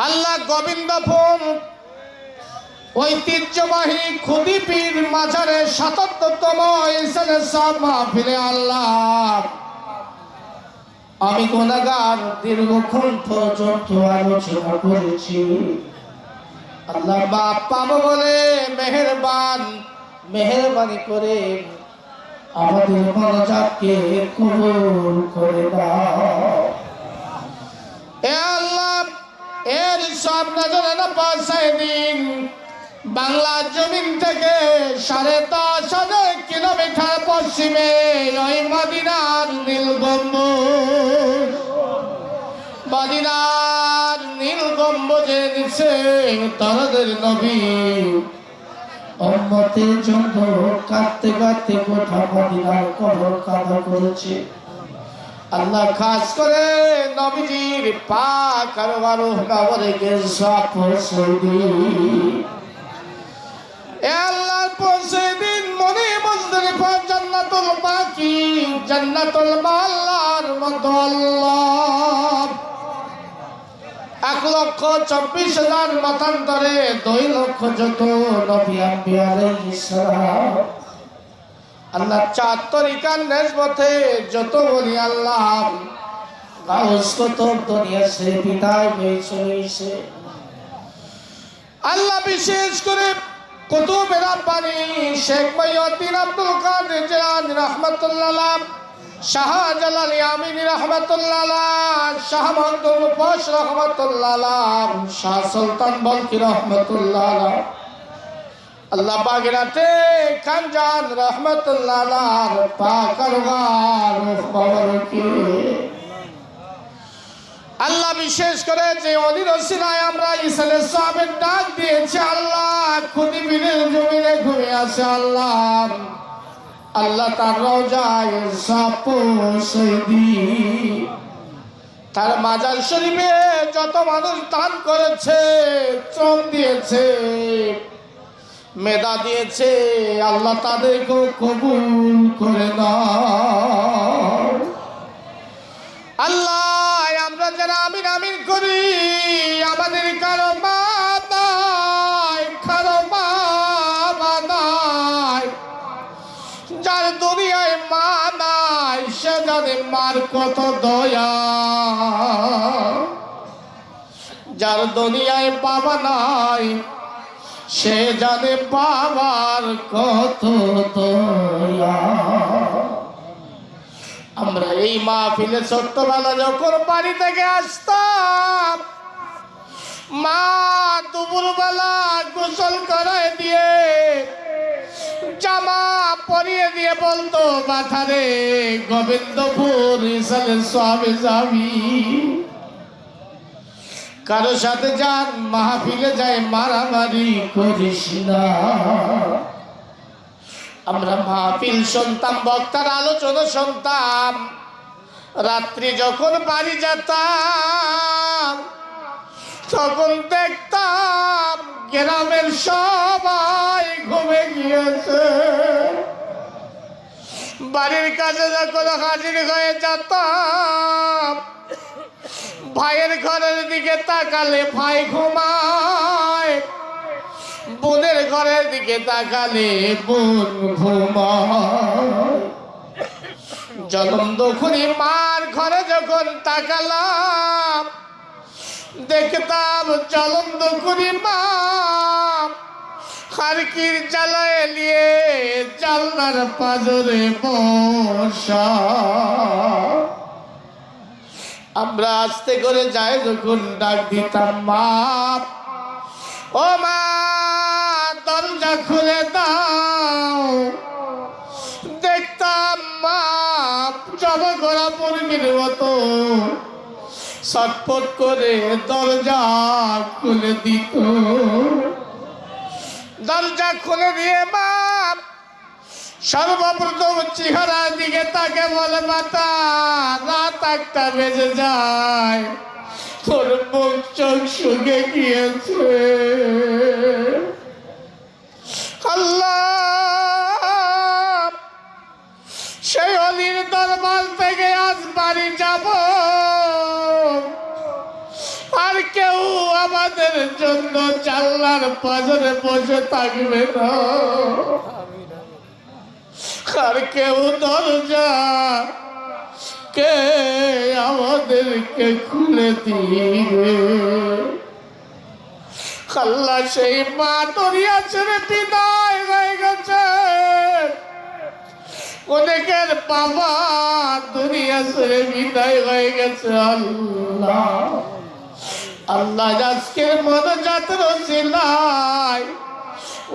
আল্লাহ গোবিন্দপুর ঐতিহ্যবাহী খুদিপীর মাজারে ৭৭তম ইসালে সব মাহফিলে আল্লাহ আমি গুনাহগার দীর্ঘক্ষণ পর্যন্ত আলোচনা করেছি। আল্লাহ বাপ পাবো বলে মেহেরবানি করে আমাদের মোনাজাতকে কবুল করে দাও। এ আল্লাহ এর সব নজরে না পৌঁছায় দিন। বাংলা জমিন থেকে ১০,৫০০ কিলোমিটার পশ্চিমে ওই মদিনার নীল গম্বুজের নিচে তাদের নবী উম্মতের জন্য কাঁদতে কাঁদতে গোটা মদিনার কবর কাঁদা করেছে। আল্লাহ খাস করে নবীজির পাক আর রূহ কবরকে সব পৌঁছে দিন। এ আল্লাহর পৌঁছে দিন মনে মুজদালিফা জান্নাতুল বাকি জান্নাতুল মাল্লার মতো আল্লাহ ১,২৪,০০০ মতান্তরে ২ লক্ষ যত নবী আম্বিয়া আলাইহিস সালাম আল্লাহ ৪ তরিকার নেসবতে যত বলি আল্লাহ গাউস কুতুব দুনিয়া সে বিদায় হয়ে চলেছে। আল্লাহ বিশেষ করে কুতুবে রাব্বানী শেখ মুহিউদ্দিন আব্দুল কাদের জিলানী রাহমাতুল্লাহ আলাইহি, শাহজালাল ইয়ামিনী রাহমাতুল্লাহ আলাইহি, শাহ মাহমুদুল মুফাস রাহমাতুল্লাহ আলাইহি, শাহ সুলতান বলখি রাহমাতুল্লাহ আলাইহি, আল্লাহ বাগেরহাটে খানজান রাহমাতুল্লাহ আলাইহি পাক রূহ কবরকে আল্লাহ বিশেষ করে যে অলির ওসিলায় আমরা ইসালে সাহেবের ডাক দিয়েছি আল্লাহ খুদিপীরের জমিনে ঘুরে আসে আল্লাহ আল্লাহ তার রওজায় সব পৌঁছে দিন। তার মাজার শরীফে যত মানুষ দান করেছে, শ্রম দিয়েছে, মেধা দিয়েছে আল্লাহ তাদেরকে কবুল করে নাও। আল্লাহ আমরা যারা আমিন আমিন করি আমাদের কারো মা নাই, যার দুনিয়ায় মা নাই সে জানে মার কত দয়া, যার দুনিয়ায় বাবা নাই সে জানে বাবার কত দয়া। আমরা এই মাহফিলে ছোট্টবেলা যখন বাড়ি থেকে আসতাম মা দুপুরবেলা গোসল করায় দিয়ে জামা পরিয়ে দিয়ে বলতো বাথারে গোবিন্দপুর ইসালে সবে যাবি, কারো সাথে যান মাহফিলে যায় মারামারি করিস না। আমরা মাহফিল শুনতাম, বক্তার আলোচনা শুনতাম, রাত্রি যখন বাড়ি যেতাম তখন দেখতাম গ্রামের সবাই ঘুমে গিয়েছে। বাড়ির কাছে যখন হাজির হয়ে যেতাম ভাইয়ের ঘরের দিকে তাকালে ভাই ঘুমায়, বোনের ঘরের দিকে তাকালে বোন ঘুমায়। জনম দুঃখী মার ঘরে যখন তাকালাম দেখতাম জলম দুঃখী মা খারকির জ্বালায় নিয়ে জানলার পাজরে বসা। আমরা আস্তে করে যাই যখন ডাক দিতাম মা, ও মা দরজা খুলে দাও, দেখতাম মা জবা করা মুরগির মতো ছটফট করে দরজা খুলে দিত। দরজা খুলে দিয়ে মা সর্বপ্রথম চেহারার দিকে তাকে বলে মাতা রাত ১টা বেজে যায়, তোর মুখ চোখ শুকে গিয়েছে। আল্লাহ সেই অলির দরবার থেকে আজ বাড়ি যাব, আর কেউ আমাদের জন্য জানলার পাশে বসে থাকবে না, আর কেউ দরজা কে আমাদেরকে খুলে দিবে। আল্লাহ সেই মা দরিয়া ছেড়ে বিদায় হয়ে গেছে, অনেকের বাবা দুনিয়া ছেড়ে বিদায় হয়ে গেছে। আল্লাহ আল্লাহ আজকের মনোজাতের ওসিলায়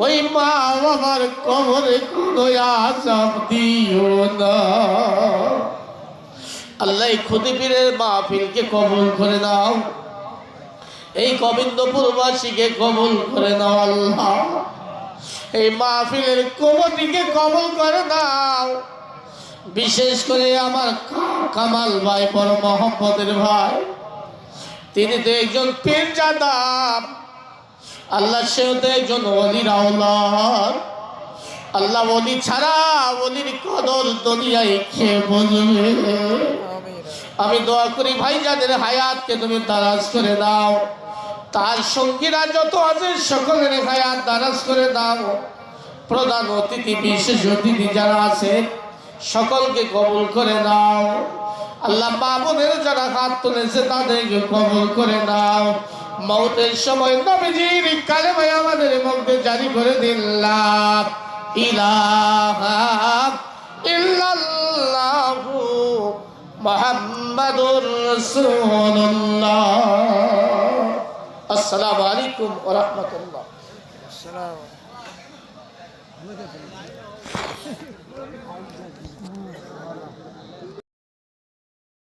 ওই মা বাবার কবরে কোনো আযাব দিও না। আল্লাহ খুদি পীরের মাহফিলকে কবুল করে নাও, এই গোবিন্দপুরবাসীকে কবুল করে নাও। আল্লাহ এই মাহফিলের কমিটিকে কবুল করে নাও। বিশেষ করে আমার কামাল ভাই, বড় মোহাম্মদের ভাই, তিনি তো একজন পীরজাদা। আল্লাহ সেও তো একজন ওলির আওলাদ। আল্লাহ ওলি ছাড়া ওলির কদর দুনিয়ায় কে বুঝবে। আমি দোয়া করি ভাই যাদের হায়াতকে তুমি দারাজ করে দাও, তার সঙ্গীরা যত আছে সকলের হায়াত দারাজ করে দাও। প্রধান অতিথি বিশেষ অতিথি যারা আছে সকলকে কবুল করে দাও। আল্লাহ মা বোনের যারা হাত তুলেছে তাদেরকে কবুল করে নাও। মৌতের সময় নবীজির কালেমা আমাদের মধ্যে জারি করে দিন, লা ইলাহা ইল্লাল্লাহু মুহাম্মাদুর রাসূলুল্লাহ। আসসালামু আলাইকুম ওয়া রাহমাতুল্লাহ।